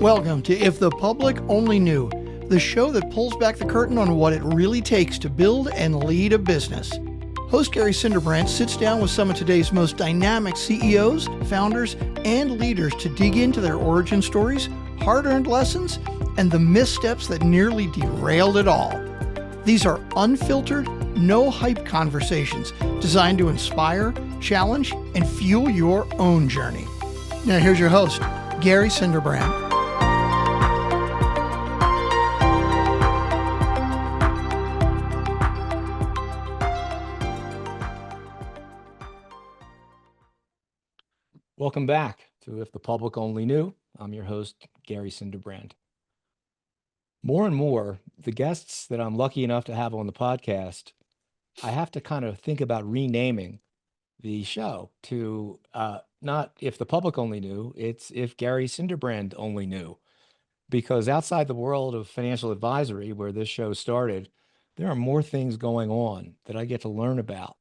Welcome to If the Public Only Knew, the show that pulls back the curtain on what it really takes to build and lead a business. Host Gary Cinderbrandt sits down with some of today's most dynamic CEOs, founders, and leaders to dig into their origin stories, hard-earned lessons, and the missteps that nearly derailed it all. These are unfiltered, no-hype conversations designed to inspire, challenge, and fuel your own journey. Now here's your host, Gary Cinderbrandt. Welcome back to If the Public Only Knew. I'm your host, Gary Cinderbrandt. More and more, the guests that I'm lucky enough to have on the podcast, I have to kind of think about renaming the show to not If the Public Only Knew, it's If Gary Cinderbrandt Only Knew. Because outside the world of financial advisory, where this show started, there are more things going on that I get to learn about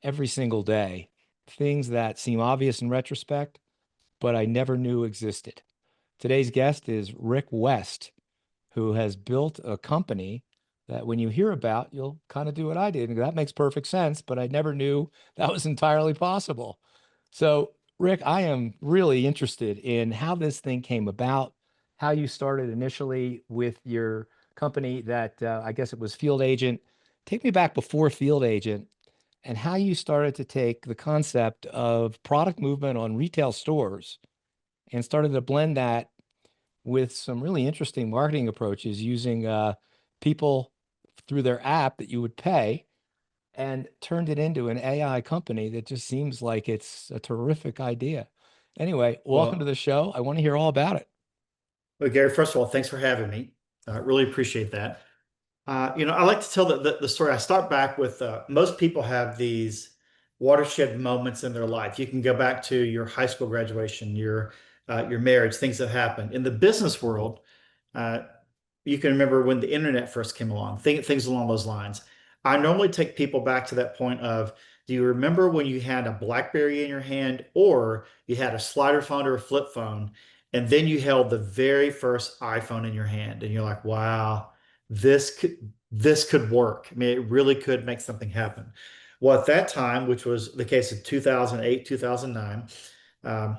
every single day. Things that seem obvious in retrospect, but I never knew existed. Today's guest is Rick West, who has built a company that when you hear about, you'll kind of do what I did. And that makes perfect sense, but I never knew that was entirely possible. So, Rick, I am really interested in how this thing came about, how you started initially with your company that I guess it was Field Agent. Take me back before Field Agent, and how you started to take the concept of product movement on retail stores and started to blend that with some really interesting marketing approaches using people through their app that you would pay, and turned it into an AI company that just seems like it's a terrific idea. Anyway, welcome to the show. I want to hear all about it. Well, Gary, first of all, thanks for having me. I really appreciate that. I like to tell the story. I start back with most people have these watershed moments in their life. You can go back to your high school graduation, your marriage, things that happened. In the business world, you can remember when the internet first came along, things along those lines. I normally take people back to that point of, do you remember when you had a BlackBerry in your hand, or you had a slider phone or a flip phone, and then you held the very first iPhone in your hand, and you're like, wow, this could work. I mean, it really could make something happen. Well, at that time, which was the case of 2008, 2009,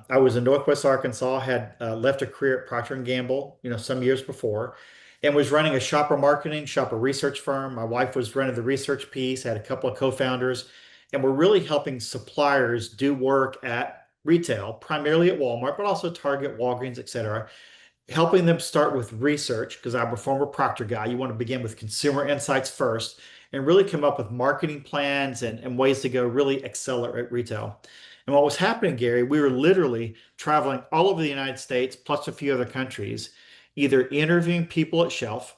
I was in Northwest Arkansas, had left a career at Procter& Gamble, some years before, and was running a shopper research firm. My wife was running the research piece, had a couple of co-founders, and we're really helping suppliers do work at retail, primarily at Walmart, but also Target, Walgreens, et cetera, helping them start with research, because I'm a former Procter guy. You want to begin with consumer insights first and really come up with marketing plans and ways to go really accelerate retail. And what was happening, Gary, we were literally traveling all over the United States, plus a few other countries, either interviewing people at shelf,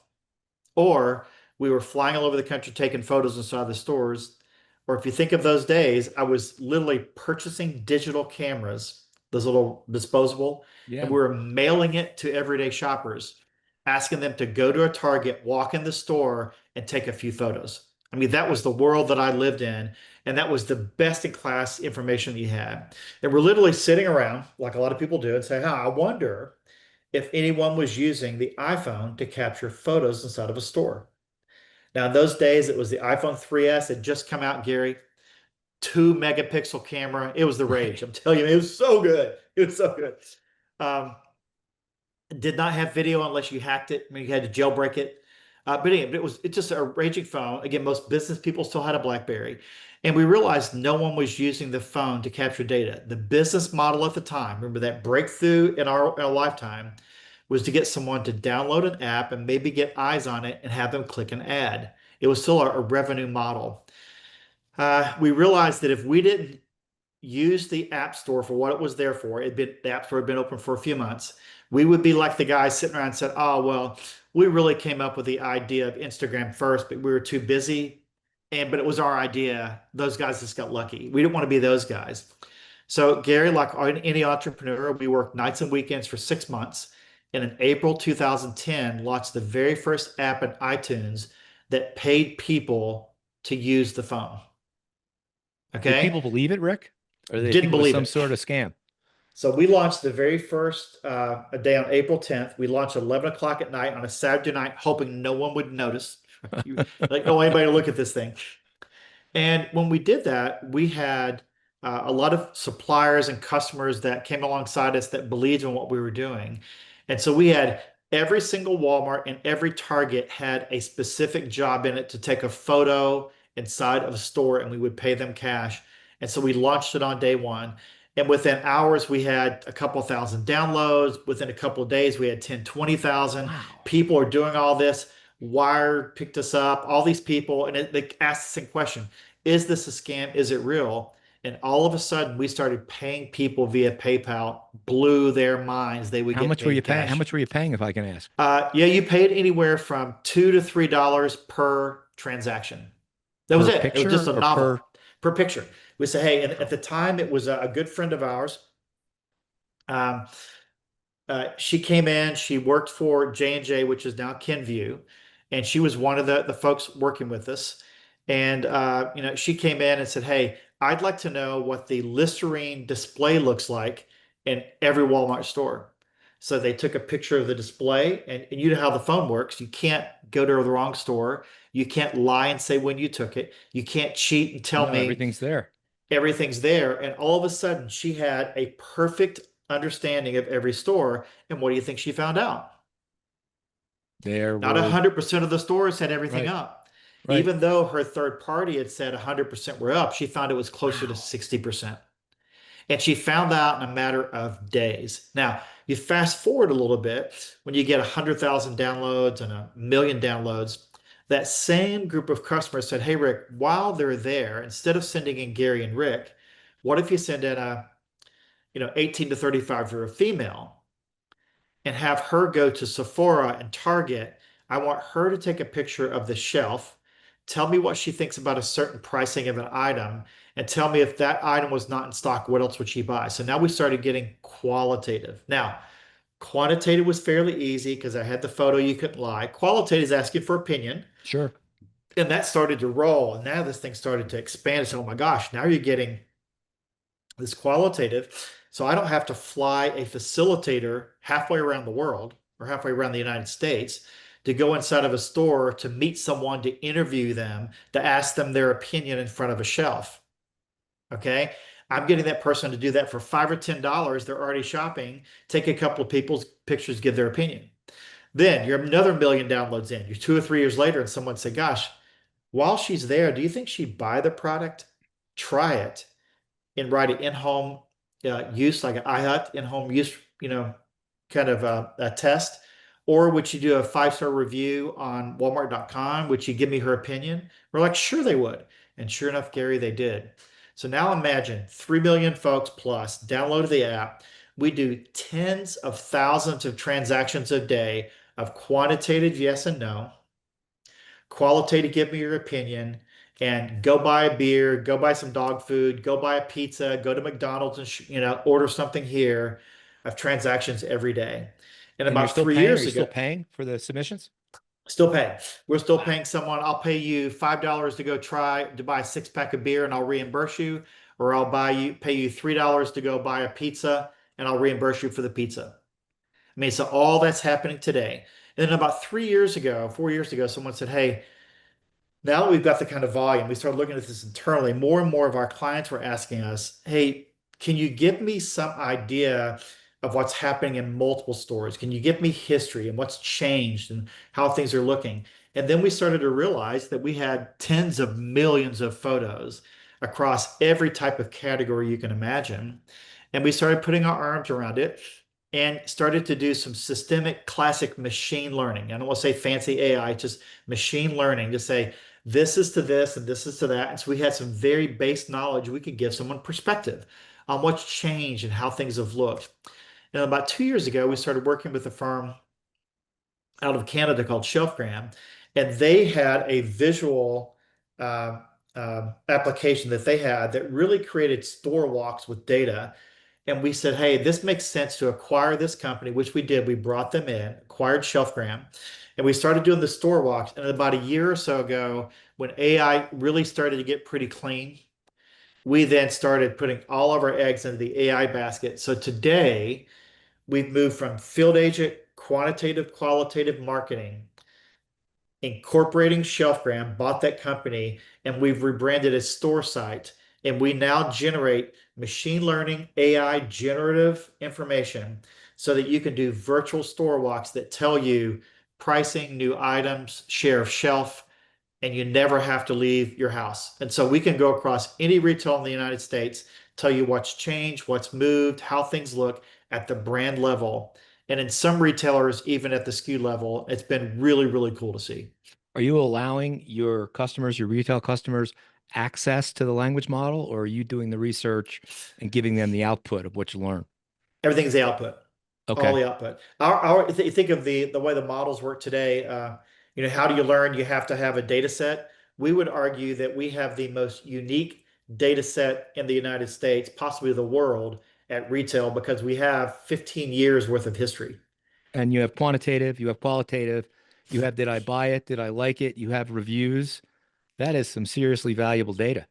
or we were flying all over the country taking photos inside the stores. Or if you think of those days, I was literally purchasing digital cameras, those little disposable, and we were mailing it to everyday shoppers, asking them to go to a Target, walk in the store, and take a few photos. I mean, that was the world that I lived in, and that was the best in class information that you had. And we're literally sitting around, like a lot of people do, and say, I wonder if anyone was using the iPhone to capture photos inside of a store. Now, in those days, it was the iPhone 3S had just come out, Gary. 2-megapixel camera. It was the rage. I'm telling you, it was so good. It was so good. Did not have video unless you hacked it. I mean, you had to jailbreak it. But anyway, it's just a raging phone. Again, most business people still had a BlackBerry. And we realized no one was using the phone to capture data. The business model at the time, remember that breakthrough in our lifetime, was to get someone to download an app and maybe get eyes on it and have them click an ad. It was still a revenue model. We realized that if we didn't use the App Store for what it was there for, the App Store had been open for a few months, we would be like the guys sitting around and said, oh, well, we really came up with the idea of Instagram first, but we were too busy. But it was our idea. Those guys just got lucky. We didn't want to be those guys. So Gary, like any entrepreneur, we worked nights and weekends for 6 months. And in April 2010, launched the very first app in iTunes that paid people to use the phone. Okay. Did people believe it, Rick? Or they Didn't think it was believe some it. sort of scam? So we launched the very first day on April 10th. We launched 11 o'clock at night on a Saturday night, hoping no one would notice. Like, oh, anybody to look at this thing. And when we did that, we had a lot of suppliers and customers that came alongside us that believed in what we were doing. And so we had every single Walmart and every Target had a specific job in it to take a photo inside of a store, and we would pay them cash. And so we launched it on day one. And within hours, we had a couple thousand downloads. Within a couple of days, we had 10, 20,000. Wow. People are doing all this. Wired picked us up, all these people, and they asked the same question: is this a scam? Is it real? And all of a sudden, we started paying people via PayPal, blew their minds. They would How get much were paid you paying? cash. How much were you paying, if I can ask? Yeah, you paid anywhere from $2 to $3 per transaction. That was Per it. It was just picture a or novel per picture. We say, hey, and at the time, it was a good friend of ours. Um, she came in, she worked for J&J, which is now Kenvue, and she was one of the folks working with us. And she came in and said, hey, I'd like to know what the Listerine display looks like in every Walmart store. So they took a picture of the display, and you know how the phone works. You can't go to the wrong store. You can't lie and say when you took it. You can't cheat and tell No, me everything's there. everything's there. And all of a sudden, she had a perfect understanding of every store. And what do you think she found out? There Not were 100% of the stores had everything right, up. right. Even though her third party had said 100% were up, she found it was closer to Wow. 60%. And she found out in a matter of days. Now, you fast forward a little bit, when you get 100,000 downloads and 1 million downloads, that same group of customers said, hey, Rick, while they're there, instead of sending in Gary and Rick, what if you send in a 18 to 35-year-old female and have her go to Sephora and Target? I want her to take a picture of the shelf, tell me what she thinks about a certain pricing of an item, and tell me if that item was not in stock, what else would she buy? So now we started getting qualitative. Now, quantitative was fairly easy because I had the photo, you couldn't lie. Qualitative is asking for opinion. Sure. And that started to roll. And now this thing started to expand. So, oh my gosh, now you're getting this qualitative. So I don't have to fly a facilitator halfway around the world or halfway around the United States to go inside of a store to meet someone, to interview them, to ask them their opinion in front of a shelf. Okay. I'm getting that person to do that for $5 or $10. They're already shopping. Take a couple of people's pictures, give their opinion. Then you're another 1 million downloads in. You're 2 or 3 years later, and someone said, gosh, while she's there, do you think she'd buy the product? Try it and write it in-home use, like an iHut in-home use, kind of a test? Or would you do a 5-star review on Walmart.com? Would you give me her opinion? We're like, sure they would. And sure enough, Gary, they did. So now imagine 3 million folks plus downloaded the app. We do tens of thousands of transactions a day of quantitative yes and no, qualitative give me your opinion, and go buy a beer, go buy some dog food, go buy a pizza, go to McDonald's and order something here, of transactions every day. And And you're about still 3 paying? Are years you still ago, paying for the submissions? still paying. We're still Wow. paying someone. I'll pay you $5 to go try to buy a 6-pack of beer and I'll reimburse you, or I'll pay you $3 to go buy a pizza and I'll reimburse you for the pizza. I mean, so all that's happening today. And then about 3 years ago, 4 years ago, someone said, hey, now that we've got the kind of volume, we started looking at this internally. More and more of our clients were asking us, hey, can you give me some idea of what's happening in multiple stores? Can you give me history and what's changed and how things are looking? And then we started to realize that we had tens of millions of photos across every type of category you can imagine. And we started putting our arms around it and started to do some systemic classic machine learning. I don't want to say fancy AI, just machine learning to say, this is to this and this is to that. And so we had some very base knowledge. We could give someone perspective on what's changed and how things have looked. And about 2 years ago, we started working with a firm out of Canada called Shelfgram, and they had a visual application that they had that really created store walks with data. And we said, hey, this makes sense to acquire this company, which we did. We brought them in, acquired Shelfgram, and we started doing the store walks. And about a year or so ago, when AI really started to get pretty clean, We then started putting all of our eggs into the AI basket. So today we've moved from field agent, quantitative, qualitative marketing, incorporating ShelfGram, bought that company, and we've rebranded as Storesight. And we now generate machine learning, AI, generative information so that you can do virtual store walks that tell you pricing, new items, share of shelf, and you never have to leave your house. And so we can go across any retail in the United States, tell you what's changed, what's moved, how things look at the brand level. And in some retailers, even at the SKU level, it's been really, really cool to see. Are you allowing your customers, your retail customers, access to the language model, or are you doing the research and giving them the output of what you learn? Everything's the output, all Okay. the output. Our think of the way the models work today. How do you learn? You have to have a data set. We would argue that we have the most unique data set in the United States, possibly the world, at retail because we have 15 years worth of history. And you have quantitative, you have qualitative, you have did I buy it? Did I like it? You have reviews. That is some seriously valuable data.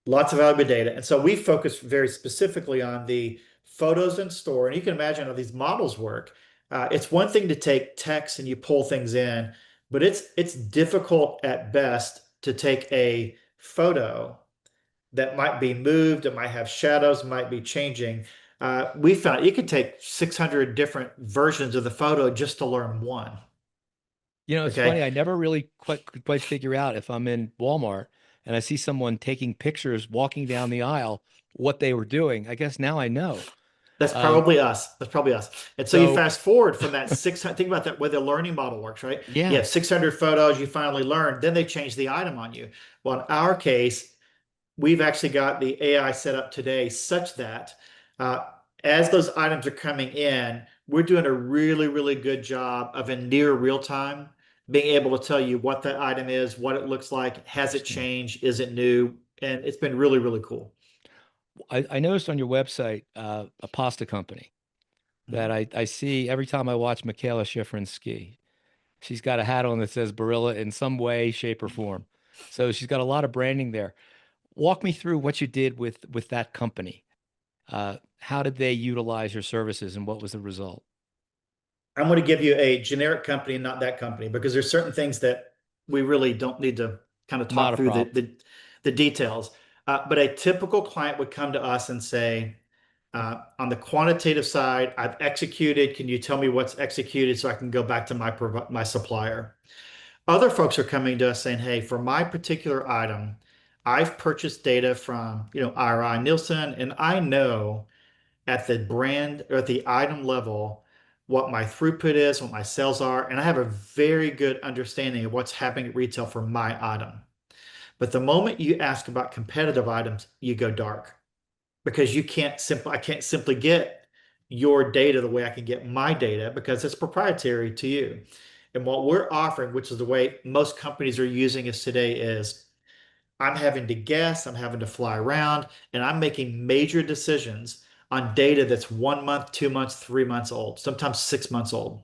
Lots of valuable data. And so we focus very specifically on the photos in store. And you can imagine how these models work. It's one thing to take text and you pull things in, but it's difficult at best to take a photo that might be moved, it might have shadows, might be changing. We found you could take 600 different versions of the photo just to learn one. You know, it's Okay. funny. I never really quite figure out if I'm in Walmart and I see someone taking pictures walking down the aisle, what they were doing. I guess now I know. That's Um, probably us. That's probably us. And so you so fast forward from that 600, think about that way the learning model works, right? You yeah, have 600 photos, you finally learn, then they change the item on you. Well, in our case, we've actually got the AI set up today such that uh, as those items are coming in, we're doing a really, really good job of in near real time being able to tell you what that item is, what it looks like, has it interesting. changed, is it new? And it's been really, really cool. I noticed on your website a pasta company that Mhm. I see every time I watch Michaela Schifrin ski. She's got a hat on that says Barilla in some way, shape, or form. So she's got a lot of branding there. Walk me through what you did with that company. How did they utilize your services and what was the result? I'm going to give you a generic company, not that company, because there's certain things that we really don't need to kind of Not talk a through problem. the details. But a typical client would come to us and say, on the quantitative side, I've executed. Can you tell me what's executed so I can go back to my supplier? Other folks are coming to us saying, hey, for my particular item, I've purchased data from, IRI Nielsen, and I know at the brand or at the item level what my throughput is, what my sales are, and I have a very good understanding of what's happening at retail for my item. But the moment you ask about competitive items, you go dark because I can't simply get your data the way I can get my data because it's proprietary to you. And what we're offering, which is the way most companies are using us today, is I'm having to guess, I'm having to fly around, and I'm making major decisions on data that's 1 month, 2 months, 3 months old, sometimes 6 months old.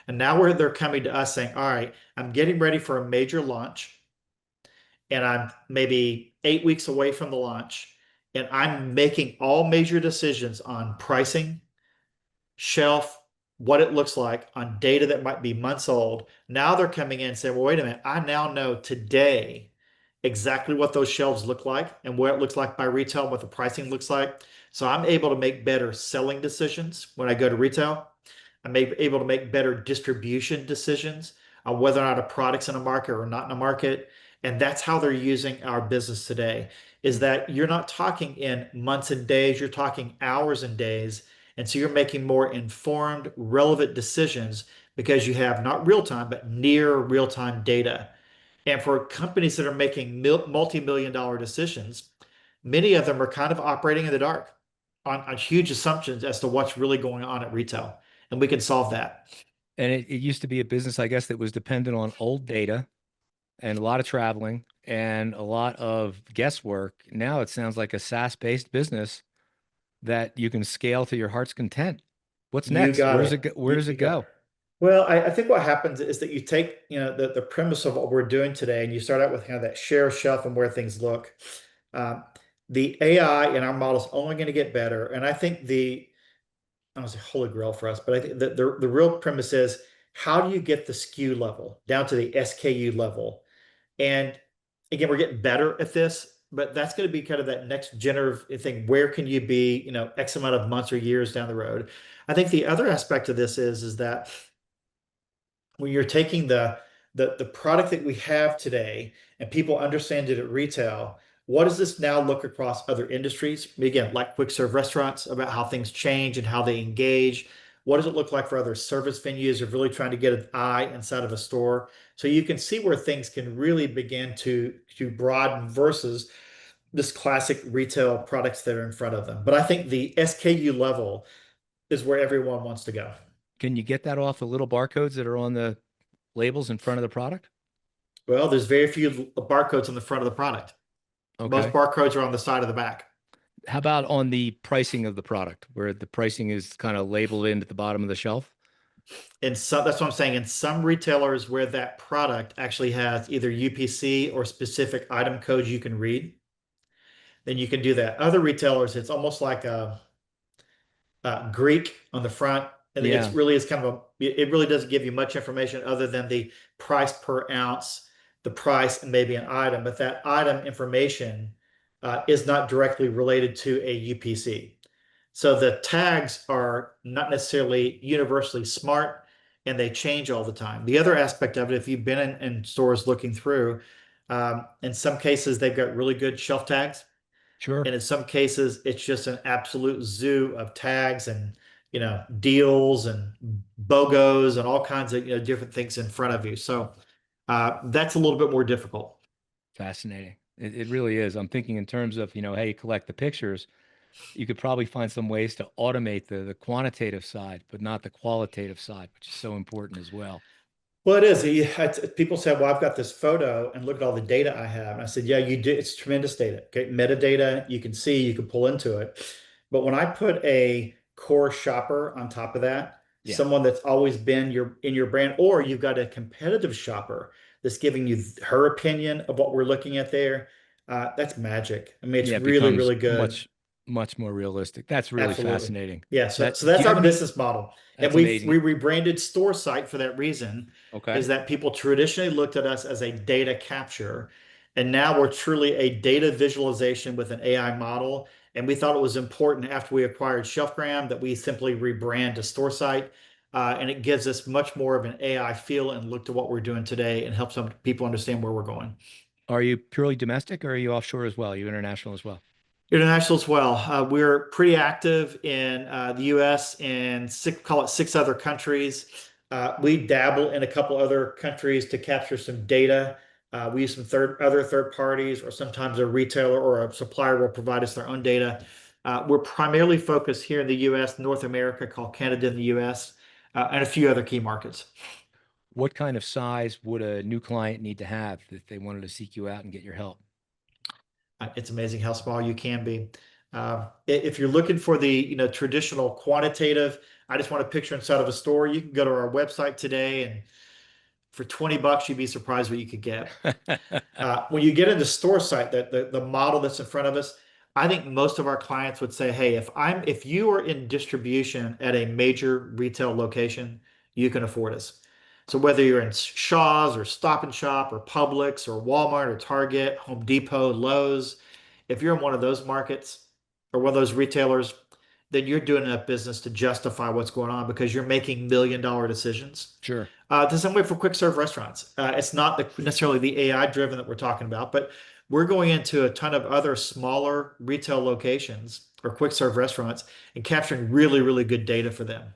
And now they're coming to us saying, all right, I'm getting ready for a major launch, and I'm maybe 8 weeks away from the launch, and I'm making all major decisions on pricing, shelf, what it looks like on data that might be months old. Now they're coming in and saying, well, wait a minute, I now know today exactly what those shelves look like and what it looks like by retail, what the pricing looks like. So I'm able to make better selling decisions when I go to retail. I'm able to make better distribution decisions on whether or not a product's in a market or not in a market. And that's how they're using our business today, is Hmm. that you're not talking in months and days, you're talking hours and days. And so you're making more informed, relevant decisions because you have not real time, but near real time data. And for companies that are making multi-million dollar decisions, many of them are kind of operating in the dark on huge assumptions as to what's really going on at retail. And we can solve that. And it used to be a business, I guess, that was dependent on old data and a lot of traveling and a lot of guesswork. Now it sounds like a SaaS-based business that you can scale to your heart's content. What's You next? got Where does it it. go? Where does You it got it. go? Well, I think what happens is that you take, the premise of what we're doing today, and you start out with kind of that share of shelf and where things look. Um, the AI in our model is only going to get better. And I think I don't say holy grail for us, but I think the real premise is how do you get the SKU level down to the SKU level? And again, we're getting better at this, but that's going to be kind of that next generative thing. Where can you be, X amount of months or years down the road? I think the other aspect of this is that when you're taking the product that we have today and people understand it at retail, what does this now look across other industries? Again, like quick serve restaurants, about how things change and how they engage. What does it look like for other service venues of really trying to get an eye inside of a store? So you can see where things can really begin to broaden versus this classic retail products that are in front of them. But I think the SKU level is where everyone wants to go. Can you get that off the little barcodes that are on the labels in front of the product? Well, there's very few barcodes on the front of the product. Most Okay. barcodes are on the side of the back. How about on the pricing of the product, where the pricing is kind of labeled in at the bottom of the shelf? And so that's what I'm saying. In some retailers where that product actually has either UPC or specific item codes you can read, then you can do that. Other retailers, it's almost like a Greek on the front, and Yeah. it's really is kind of it really doesn't give you much information other than the price per ounce, the price, and maybe an item. But that item information is not directly related to a UPC. So the tags are not necessarily universally smart, and they change all the time. The other aspect of it, if you've been in stores looking through, in some cases they've got really good shelf tags. Sure. And in some cases, it's just an absolute zoo of tags and deals and BOGOs and all kinds of different things in front of you. So that's a little bit more difficult. Fascinating. It really is. I'm thinking in terms of, hey, you collect the pictures. You could probably find some ways to automate the quantitative side, but not the qualitative side, which is so important as well. Well, it is. People said, "Well, I've got this photo, and look at all the data I have." And I said, "Yeah, you do. It's tremendous data. Okay, metadata. You can see, you can pull into it. But when I put a core shopper on top of that, Yeah. someone that's always been in your brand, or you've got a competitive shopper that's giving you her opinion of what we're looking at there, that's magic. I mean, it's Yeah, it really, becomes really good. much more realistic. That's really Absolutely. fascinating. Yeah, so That, so do that's you have our any? business model. And That's we amazing. rebranded Storesight for that reason, is Okay. that people traditionally looked at us as a data capture, and now we're truly a data visualization with an AI model. And we thought it was important after we acquired Shelfgram that we simply rebrand to Storesight. And it gives us much more of an AI feel and look to what we're doing today and helps some people understand where we're going. Are you purely domestic or are you offshore as well? Are you international as well? International as well. We're pretty active in the US and call it six other countries. We dabble in a couple other countries to capture some data. We use some other third parties, or sometimes a retailer or a supplier will provide us their own data. We're primarily focused here in the US, North America, called Canada in the US, and a few other key markets. What kind of size would a new client need to have if they wanted to seek you out and get your help? It's amazing how small you can be. If you're looking for the traditional quantitative, I just want a picture inside of a store, you can go to our website today, and for 20 bucks, you'd be surprised what you could get. When you get into Storesight, the model that's in front of us, I think most of our clients would say, "Hey, if you are in distribution at a major retail location, you can afford us." So whether you're in Shaw's or Stop and Shop or Publix or Walmart or Target, Home Depot, Lowe's, if you're in one of those markets or one of those retailers, then you're doing enough business to justify what's going on because you're making $1 million decisions. Sure. The same way for quick serve restaurants. It's not necessarily the AI driven that we're talking about, but we're going into a ton of other smaller retail locations or quick serve restaurants and capturing really, really good data for them.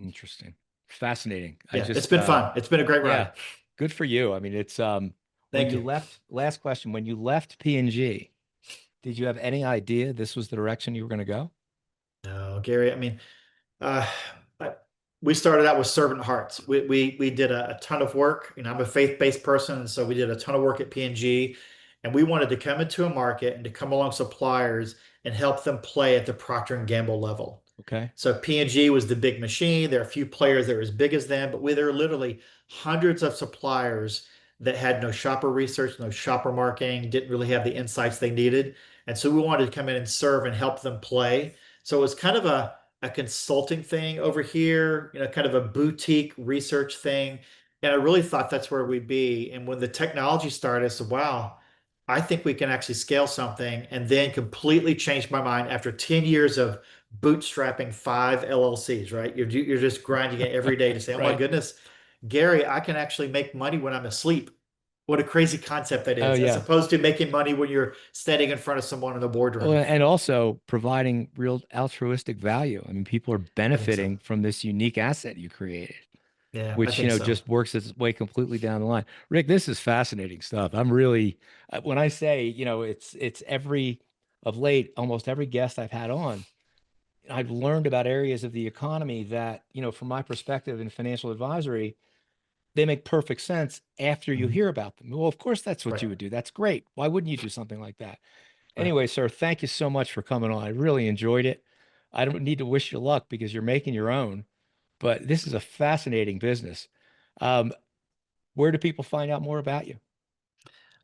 Interesting. Fascinating. I Yeah, it's just been fun. It's been a great yeah, ride. good for you. I mean, it's when Thank you you. left, last question, when you left P&G, did you have any idea this was the direction you were going to go? No, Gary, I mean, uh, I, we started out with servant hearts. We did a ton of work. I'm a faith-based person, and so we did a ton of work at P&G, and we wanted to come into a market and to come along suppliers and help them play at the Procter and Gamble level. Okay. So P&G was the big machine. There are a few players that are as big as them, but there are literally hundreds of suppliers that had no shopper research, no shopper marketing, didn't really have the insights they needed. And so we wanted to come in and serve and help them play. So it was kind of a consulting thing over here, kind of a boutique research thing. And I really thought that's where we'd be. And when the technology started, I said, wow, I think we can actually scale something, and then completely changed my mind after 10 years of bootstrapping 5 LLCs, right? You're just grinding it every day to say, oh my Right. goodness, Gary, I can actually make money when I'm asleep. What a crazy concept that Oh is, as yeah. opposed to making money when you're standing in front of someone in the boardroom. Well, and also providing real altruistic value. I mean, people are I think so. benefiting from this unique asset you created, Yeah, I which, think so. just works its way completely down the line. Rick, this is fascinating stuff. I'm really, when I say, it's of late, almost every guest I've had on, I've learned about areas of the economy that, from my perspective in financial advisory, they make perfect sense after you Mhm. hear about them. Well, of course, that's what Right, you would do. That's great. Why wouldn't you do something like that? right. Anyway, sir, thank you so much for coming on. I really enjoyed it. I don't need to wish you luck because you're making your own, but this is a fascinating business. Um, where do people find out more about you?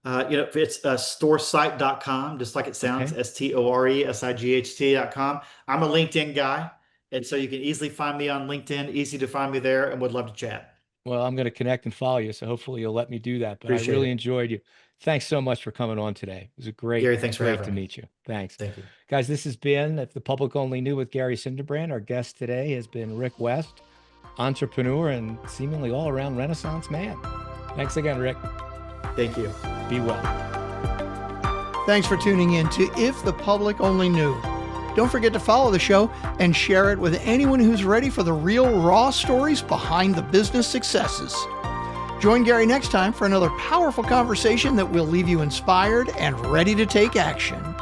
It's storesight.com, just like it sounds, Okay. STORESIGHT.com. I'm a LinkedIn guy, and so you can easily find me on LinkedIn, easy to find me there, and would love to chat. Well, I'm going to connect and follow you, so hopefully you'll let me do that. But I Appreciate really it. enjoyed you. Thanks so much for coming on today. It was Gary, thanks for great having to me. meet you. Thanks. Thank you. Guys, this has been The Public Only Knew with Gary Cinderbrand. Our guest today has been Rick West, entrepreneur and seemingly all around Renaissance man. Thanks again, Rick. Thank you. Be well. Thanks for tuning in to If the Public Only Knew. Don't forget to follow the show and share it with anyone who's ready for the real raw stories behind the business successes. Join Gary next time for another powerful conversation that will leave you inspired and ready to take action.